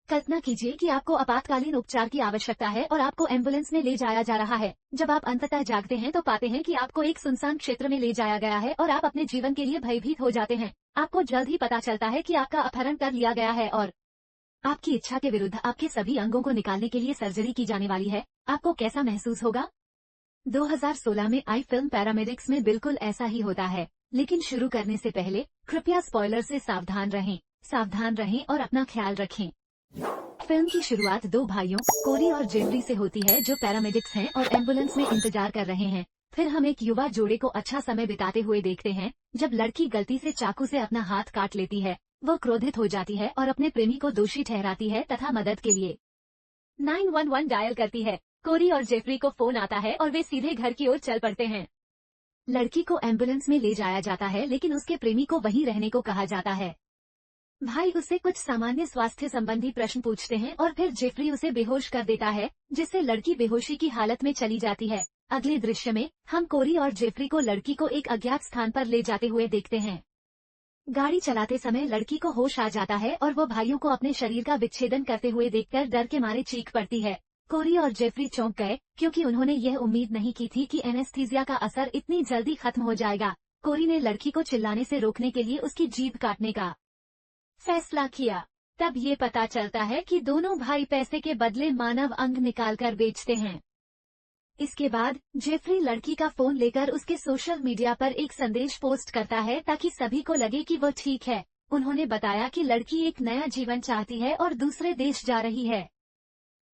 कल्पना कीजिए कि आपको आपातकालीन उपचार की आवश्यकता है और आपको एम्बुलेंस में ले जाया जा रहा है। जब आप अंततः जागते हैं तो पाते हैं कि आपको एक सुनसान क्षेत्र में ले जाया गया है और आप अपने जीवन के लिए भयभीत हो जाते हैं। आपको जल्द ही पता चलता है कि आपका अपहरण कर लिया गया है और आपकी इच्छा के विरुद्ध आपके सभी अंगों को निकालने के लिए सर्जरी की जाने वाली है। आपको कैसा महसूस होगा? 2016 में आई फिल्म पैरामेडिक्स में बिल्कुल ऐसा ही होता है। लेकिन शुरू करने से पहले कृपया स्पॉइलर से सावधान रहें और अपना ख्याल रखें। फिल्म की शुरुआत दो भाइयों कोरी और जेफरी से होती है जो पैरामेडिक्स हैं और एम्बुलेंस में इंतजार कर रहे हैं। फिर हम एक युवा जोड़े को अच्छा समय बिताते हुए देखते हैं जब लड़की गलती से चाकू से अपना हाथ काट लेती है। वो क्रोधित हो जाती है और अपने प्रेमी को दोषी ठहराती है तथा मदद के लिए 911 डायल करती है। कोरी और जेफरी को फोन आता है और वे सीधे घर की ओर चल पड़ते हैं। लड़की को एम्बुलेंस में ले जाया जाता है लेकिन उसके प्रेमी को वहीं रहने को कहा जाता है। भाई उससे कुछ सामान्य स्वास्थ्य संबंधी प्रश्न पूछते हैं और फिर जेफरी उसे बेहोश कर देता है जिससे लड़की बेहोशी की हालत में चली जाती है। अगले दृश्य में हम कोरी और जेफरी को लड़की को एक अज्ञात स्थान पर ले जाते हुए देखते हैं। गाड़ी चलाते समय लड़की को होश आ जाता है और वो भाइयों को अपने शरीर का विच्छेदन करते हुए देखकर डर के मारे चीख पड़ती है। कोरी और जेफरी चौंक गए क्योंकि उन्होंने यह उम्मीद नहीं की थी कि एनेस्थीसिया का असर इतनी जल्दी खत्म हो जाएगा। कोरी ने लड़की को चिल्लाने से रोकने के लिए उसकी जीभ काटने का फैसला किया। तब ये पता चलता है कि दोनों भाई पैसे के बदले मानव अंग निकालकर बेचते हैं। इसके बाद जेफरी लड़की का फोन लेकर उसके सोशल मीडिया पर एक संदेश पोस्ट करता है ताकि सभी को लगे कि वो ठीक है। उन्होंने बताया कि लड़की एक नया जीवन चाहती है और दूसरे देश जा रही है।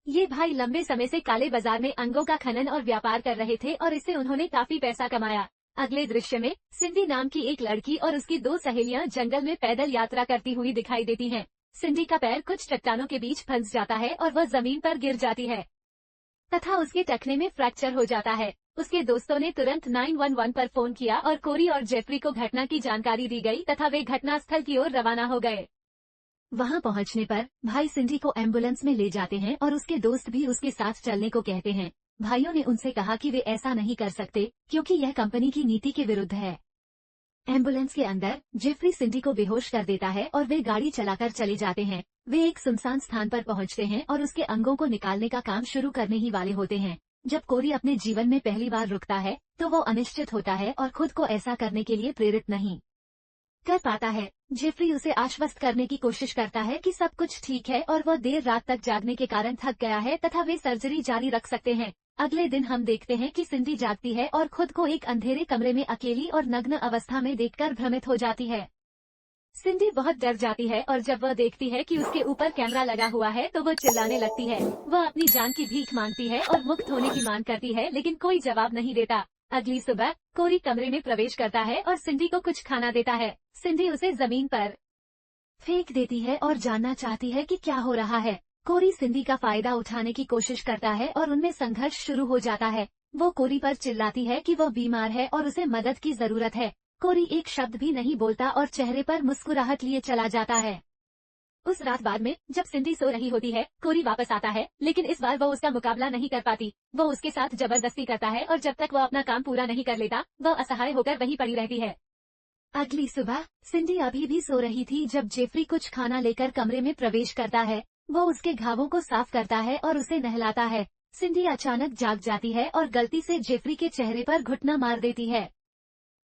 ये भाई लंबे समय से काले बाजार में अंगों का खनन और व्यापार कर रहे थे और इससे उन्होंने काफी पैसा कमाया। अगले दृश्य में सिंडी नाम की एक लड़की और उसकी दो सहेलियां जंगल में पैदल यात्रा करती हुई दिखाई देती हैं। सिंडी का पैर कुछ चट्टानों के बीच फंस जाता है और वह जमीन पर गिर जाती है तथा उसके टखने में फ्रैक्चर हो जाता है। उसके दोस्तों ने तुरंत 911 पर फोन किया और कोरी और जेफरी को घटना की जानकारी दी गई तथा वे घटनास्थल की ओर रवाना हो गए। वहां पहुंचने पर भाई सिंडी को एम्बुलेंस में ले जाते हैं और उसके दोस्त भी उसके साथ चलने को कहते हैं। भाइयों ने उनसे कहा कि वे ऐसा नहीं कर सकते क्योंकि यह कंपनी की नीति के विरुद्ध है। एम्बुलेंस के अंदर जेफरी सिंडी को बेहोश कर देता है और वे गाड़ी चलाकर चले जाते हैं। वे एक सुनसान स्थान पर पहुंचते हैं और उसके अंगों को निकालने का काम शुरू करने ही वाले होते हैं। जब कोरी अपने जीवन में पहली बार रुकता है तो वो अनिश्चित होता है और खुद को ऐसा करने के लिए प्रेरित नहीं कर पाता है। जेफरी उसे आश्वस्त करने की कोशिश करता है कि सब कुछ ठीक है और वह देर रात तक जागने के कारण थक गया है तथा वे सर्जरी जारी रख सकते हैं। अगले दिन हम देखते हैं कि सिंडी जागती है और खुद को एक अंधेरे कमरे में अकेली और नग्न अवस्था में देखकर भ्रमित हो जाती है। सिंडी बहुत डर जाती है और जब वह देखती है कि उसके ऊपर कैमरा लगा हुआ है तो वह चिल्लाने लगती है। वह अपनी जान की भीख मांगती है और मुक्त होने की मांग करती है लेकिन कोई जवाब नहीं देता। अगली सुबह कोरी कमरे में प्रवेश करता है और सिंडी को कुछ खाना देता है। सिंडी उसे जमीन पर फेंक देती है और जानना चाहती है कि क्या हो रहा है। कोरी सिंडी का फायदा उठाने की कोशिश करता है और उनमें संघर्ष शुरू हो जाता है। वो कोरी पर चिल्लाती है कि वह बीमार है और उसे मदद की जरूरत है। कोरी एक शब्द भी नहीं बोलता और चेहरे पर मुस्कुराहट लिए चला जाता है। उस रात बाद में जब सिंडी सो रही होती है कोरी वापस आता है लेकिन इस बार वो उसका मुकाबला नहीं कर पाती। वो उसके साथ जबरदस्ती करता है और जब तक वह अपना काम पूरा नहीं कर लेता वह असहाय होकर वहीं पड़ी रहती है। अगली सुबह सिंडी अभी भी सो रही थी जब जेफरी कुछ खाना लेकर कमरे में प्रवेश करता है। वो उसके घावों को साफ करता है और उसे नहलाता है। सिंडी अचानक जाग जाती है और गलती से जेफरी के चेहरे पर घुटना मार देती है।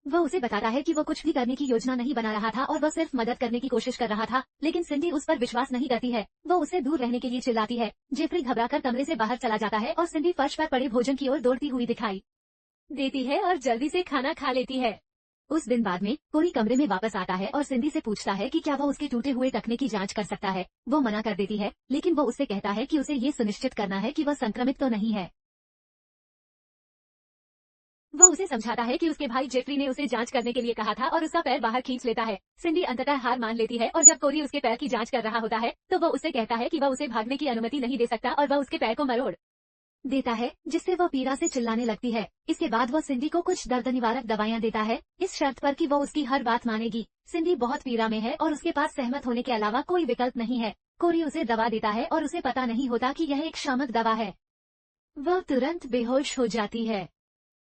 वह उसे बताता है कि वह कुछ भी करने की योजना नहीं बना रहा था और वह सिर्फ मदद करने की कोशिश कर रहा था लेकिन सिंडी उस पर विश्वास नहीं करती है। वो उससे दूर रहने के लिए चिल्लाती है। जेफरी घबराकर कमरे से बाहर चला जाता है और सिंडी फर्श पर पड़े भोजन की ओर दौड़ती हुई दिखाई देती है और जल्दी से खाना खा लेती है। उस दिन बाद में कोरी कमरे में वापस आता है और सिंडी से पूछता है कि क्या वह उसके टूटे हुए टखने की जांच कर सकता है। वो मना कर देती है लेकिन वो उससे कहता है कि उसे ये सुनिश्चित करना है कि वह संक्रमित तो नहीं है। वह उसे समझाता है कि उसके भाई जेफरी ने उसे जांच करने के लिए कहा था और उसका पैर बाहर खींच लेता है। सिंडी अंततः हार मान लेती है और जब कोरी उसके पैर की जांच कर रहा होता है तो वह उससे कहता है कि वह उसे भागने की अनुमति नहीं दे सकता और वह उसके पैर को मरोड़ देता है जिससे वह पीड़ा से चिल्लाने लगती है। इसके बाद वह सिंडी को कुछ दर्द निवारक दवाइयां देता है इस शर्त पर कि वह उसकी हर बात मानेगी। सिंडी बहुत पीड़ा में है और उसके पास सहमत होने के अलावा कोई विकल्प नहीं है। कोरी उसे दवा देता है और उसे पता नहीं होता कि यह एक शामक दवा है। वह तुरंत बेहोश हो जाती है।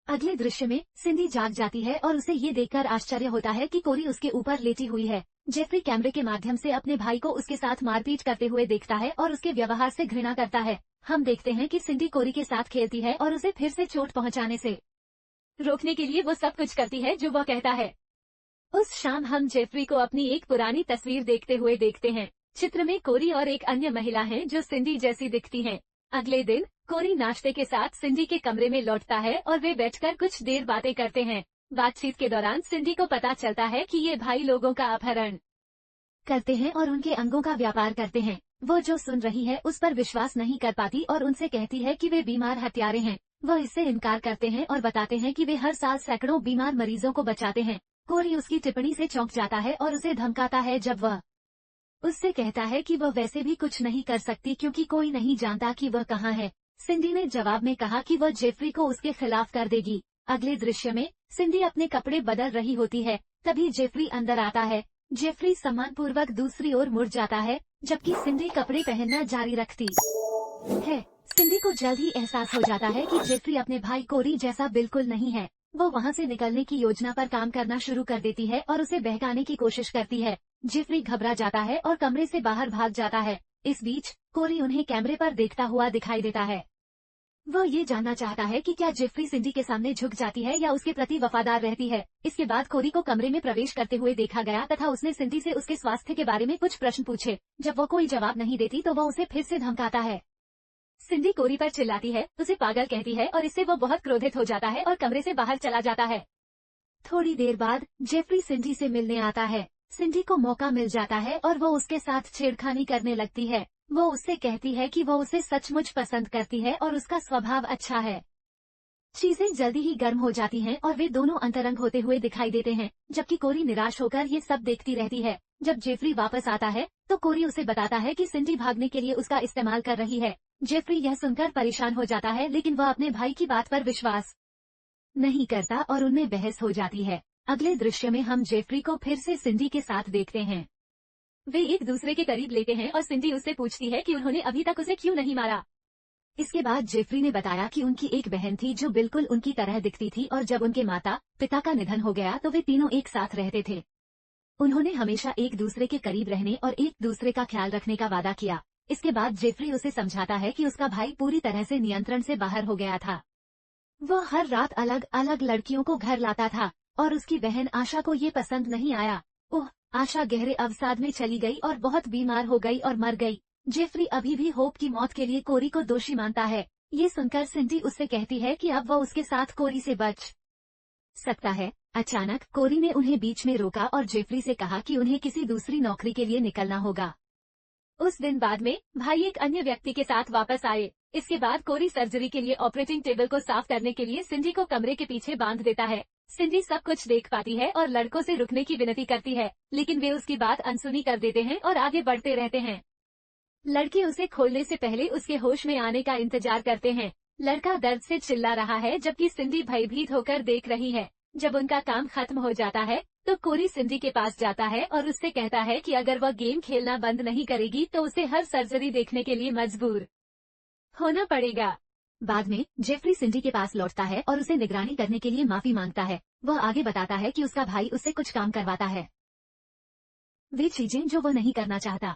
अगले दृश्य में सिंडी जाग जाती है और उसे ये देखकर आश्चर्य होता है कि कोरी उसके ऊपर लेटी हुई है। जेफरी कैमरे के माध्यम से अपने भाई को उसके साथ मारपीट करते हुए देखता है और उसके व्यवहार से घृणा करता है। हम देखते हैं कि सिंडी कोरी के साथ खेलती है और उसे फिर से चोट पहुंचाने से रोकने के लिए वो सब कुछ करती है जो वो कहता है। उस शाम हम जेफरी को अपनी एक पुरानी तस्वीर देखते हुए देखते हैं। चित्र में कोरी और एक अन्य महिला है जो सिंडी जैसी दिखती है। अगले दिन कोरी नाश्ते के साथ सिंडी के कमरे में लौटता है और वे बैठकर कुछ देर बातें करते हैं। बातचीत के दौरान सिंडी को पता चलता है कि ये भाई लोगों का अपहरण करते हैं और उनके अंगों का व्यापार करते हैं। वो जो सुन रही है उस पर विश्वास नहीं कर पाती और उनसे कहती है कि वे बीमार हत्यारे हैं। वह इससे इनकार करते हैं और बताते हैं कि वे हर साल सैकड़ों बीमार मरीजों को बचाते हैं। कोरी उसकी टिप्पणी से चौंक जाता है और उसे धमकाता है जब वह उससे कहता है कि वह वैसे भी कुछ नहीं कर सकती क्योंकि कोई नहीं जानता कि वह कहाँ है। सिंडी ने जवाब में कहा कि वह जेफरी को उसके खिलाफ कर देगी। अगले दृश्य में सिंडी अपने कपड़े बदल रही होती है, तभी जेफरी अंदर आता है। जेफरी सम्मानपूर्वक दूसरी ओर मुड़ जाता है जबकि सिंडी कपड़े पहनना जारी रखती है। सिंडी को जल्द ही एहसास हो जाता है कि जेफरी अपने भाई कोरी जैसा बिल्कुल नहीं है। वो वहाँ से निकलने की योजना पर काम करना शुरू कर देती है और उसे बहकाने की कोशिश करती है। जेफरी घबरा जाता है और कमरे से बाहर भाग जाता है। इस बीच कोरी उन्हें कैमरे पर देखता हुआ दिखाई देता है। वो ये जानना चाहता है कि क्या जेफरी सिंडी के सामने झुक जाती है या उसके प्रति वफादार रहती है। इसके बाद कोरी को कमरे में प्रवेश करते हुए देखा गया तथा उसने सिंडी से उसके स्वास्थ्य के बारे में कुछ प्रश्न पूछे। जब वो कोई जवाब नहीं देती तो वो उसे फिर से धमकाता है। सिंडी कोरी पर चिल्लाती है, उसे पागल कहती है और इससे वो बहुत क्रोधित हो जाता है और कमरे से बाहर चला जाता है। थोड़ी देर बाद जेफरी सिंडी से मिलने आता है। सिंडी को मौका मिल जाता है और वो उसके साथ छेड़खानी करने लगती है। वो उससे कहती है कि वो उसे सचमुच पसंद करती है और उसका स्वभाव अच्छा है। चीजें जल्दी ही गर्म हो जाती हैं और वे दोनों अंतरंग होते हुए दिखाई देते हैं, जबकि कोरी निराश होकर ये सब देखती रहती है। जब जेफरी वापस आता है तो कोरी उसे बताता है कि सिंडी भागने के लिए उसका इस्तेमाल कर रही है। जेफरी यह सुनकर परेशान हो जाता है लेकिन वह अपने भाई की बात पर विश्वास नहीं करता और उनमें बहस हो जाती है। अगले दृश्य में हम जेफरी को फिर से सिंडी के साथ देखते हैं। वे एक दूसरे के करीब लेते हैं और सिंडी उससे पूछती है कि उन्होंने अभी तक उसे क्यों नहीं मारा। इसके बाद जेफरी ने बताया कि उनकी एक बहन थी जो बिल्कुल उनकी तरह दिखती थी और जब उनके माता पिता का निधन हो गया तो वे तीनों एक साथ रहते थे। उन्होंने हमेशा एक दूसरे के करीब रहने और एक दूसरे का ख्याल रखने का वादा किया। इसके बाद जेफरी उसे समझाता है कि उसका भाई पूरी तरह से नियंत्रण से बाहर हो गया था। वह हर रात अलग अलग लड़कियों को घर लाता था और उसकी बहन आशा को ये पसंद नहीं आया। ओह, आशा गहरे अवसाद में चली गई और बहुत बीमार हो गई और मर गई। जेफरी अभी भी होप की मौत के लिए कोरी को दोषी मानता है। ये सुनकर सिंडी उससे कहती है कि अब वह उसके साथ कोरी से बच सकता है। अचानक कोरी ने उन्हें बीच में रोका और जेफरी से कहा कि उन्हें किसी दूसरी नौकरी के लिए निकलना होगा। उस दिन बाद में भाई एक अन्य व्यक्ति के साथ वापस आए। इसके बाद कोरी सर्जरी के लिए ऑपरेटिंग टेबल को साफ करने के लिए सिंडी को कमरे के पीछे बांध देता है। सिंडी सब कुछ देख पाती है और लड़कों से रुकने की विनती करती है, लेकिन वे उसकी बात अनसुनी कर देते हैं और आगे बढ़ते रहते हैं। लड़के उसे खोलने से पहले उसके होश में आने का इंतजार करते हैं। लड़का दर्द से चिल्ला रहा है जबकि सिंडी भयभीत होकर देख रही है। जब उनका काम खत्म हो जाता है तो कोरी सिंडी के पास जाता है और उससे कहता है कि अगर वह गेम खेलना बंद नहीं करेगी तो उसे हर सर्जरी देखने के लिए मजबूर होना पड़ेगा। बाद में जेफरी सिंडी के पास लौटता है और उसे निगरानी करने के लिए माफी मांगता है। वह आगे बताता है कि उसका भाई उससे कुछ काम करवाता है, वे चीजें जो वह नहीं करना चाहता।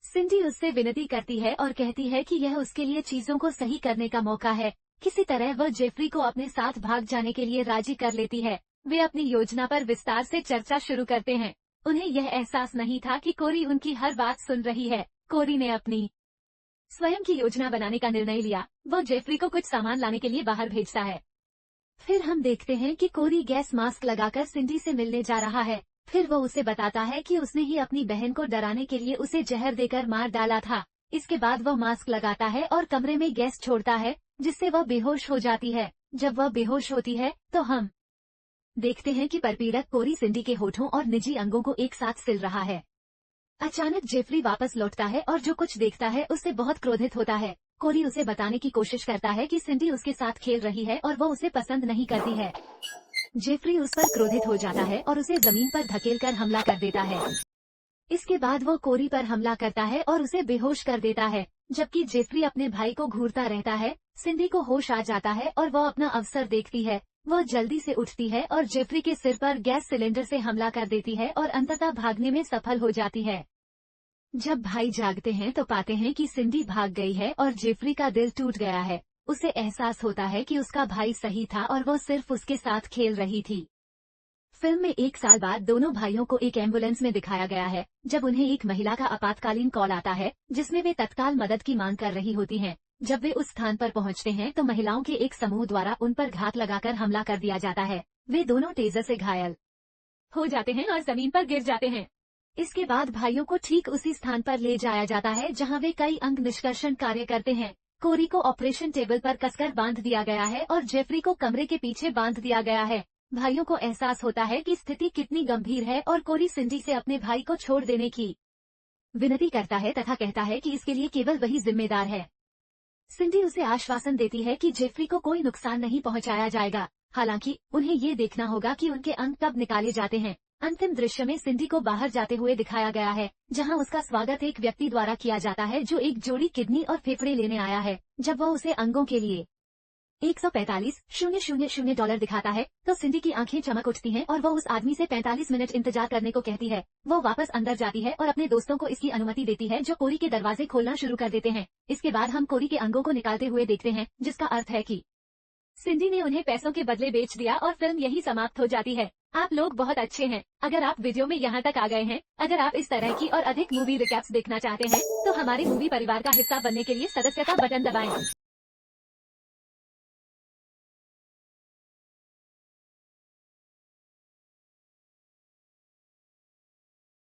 सिंडी उससे विनती करती है और कहती है कि यह उसके लिए चीजों को सही करने का मौका है। किसी तरह वह जेफरी को अपने साथ भाग जाने के लिए राजी कर लेती है। वे अपनी योजना पर विस्तार से चर्चा शुरू करते हैं। उन्हें यह एहसास नहीं था कि कोरी उनकी हर बात सुन रही है। कोरी ने अपनी स्वयं की योजना बनाने का निर्णय लिया। वह जेफरी को कुछ सामान लाने के लिए बाहर भेजता है। फिर हम देखते हैं कि कोरी गैस मास्क लगाकर सिंडी से मिलने जा रहा है। फिर वो उसे बताता है कि उसने ही अपनी बहन को डराने के लिए उसे जहर देकर मार डाला था। इसके बाद वह मास्क लगाता है और कमरे में गैस छोड़ता है जिससे वह बेहोश हो जाती है। जब वह बेहोश होती है तो हम देखते हैं कि परपीड़क कोरी सिंडी के होठों और निजी अंगों को एक साथ सिल रहा है। अचानक जेफरी वापस लौटता है और जो कुछ देखता है उससे बहुत क्रोधित होता है। कोरी उसे बताने की कोशिश करता है कि सिंडी उसके साथ खेल रही है और वो उसे पसंद नहीं करती है। जेफरी उस पर क्रोधित हो जाता है और उसे जमीन पर धकेलकर हमला कर देता है। इसके बाद वो कोरी पर हमला करता है और उसे बेहोश कर देता है। जबकि जेफरी अपने भाई को घूरता रहता है, सिंडी को होश आ जाता है और वह अपना अवसर देखती है। वो जल्दी से उठती है और जेफरी के सिर पर गैस सिलेंडर से हमला कर देती है और अंततः भागने में सफल हो जाती है। जब भाई जागते हैं तो पाते हैं कि सिंडी भाग गई है और जेफरी का दिल टूट गया है। उसे एहसास होता है कि उसका भाई सही था और वो सिर्फ उसके साथ खेल रही थी। फिल्म में 1 साल बाद दोनों भाइयों को एक एम्बुलेंस में दिखाया गया है, जब उन्हें एक महिला का आपातकालीन कॉल आता है जिसमें वे तत्काल मदद की मांग कर रही होती हैं। जब वे उस स्थान पर पहुंचते हैं तो महिलाओं के एक समूह द्वारा उन पर घात लगाकर हमला कर दिया जाता है। वे दोनों टेजर से घायल हो जाते हैं और जमीन पर गिर जाते हैं। इसके बाद भाइयों को ठीक उसी स्थान पर ले जाया जाता है जहां वे कई अंग निष्कर्षण कार्य करते हैं। कोरी को ऑपरेशन टेबल पर कसकर बांध दिया गया है और जेफरी को कमरे के पीछे बांध दिया गया है। भाइयों को एहसास होता है कि स्थिति कितनी गंभीर है और कोरी सिंडी से अपने भाई को छोड़ देने की विनती करता है तथा कहता है कि इसके लिए केवल वही जिम्मेदार है। सिंडी उसे आश्वासन देती है कि जेफरी को कोई नुकसान नहीं पहुंचाया जाएगा, हालांकि उन्हें ये देखना होगा कि उनके अंग कब निकाले जाते हैं। अंतिम दृश्य में सिंडी को बाहर जाते हुए दिखाया गया है, जहां उसका स्वागत एक व्यक्ति द्वारा किया जाता है जो एक जोड़ी किडनी और फेफड़े लेने आया है। जब वह उसे अंगों के लिए $145,000 दिखाता है तो सिंडी की आंखें चमक उठती हैं और वो उस आदमी से 45 मिनट इंतजार करने को कहती है। वो वापस अंदर जाती है और अपने दोस्तों को इसकी अनुमति देती है जो कोरी के दरवाजे खोलना शुरू कर देते हैं। इसके बाद हम कोरी के अंगों को निकालते हुए देखते हैं, जिसका अर्थ है कि सिंडी ने उन्हें पैसों के बदले बेच दिया और फिल्म यही समाप्त हो जाती है। आप लोग बहुत अच्छे हैं। अगर आप वीडियो में यहाँ तक आ गए हैं, अगर आप इस तरह की और अधिक मूवी रिकैप्स देखना चाहते हैं तो हमारे मूवी परिवार का हिस्सा बनने के लिए सदस्यता बटन दबाएं।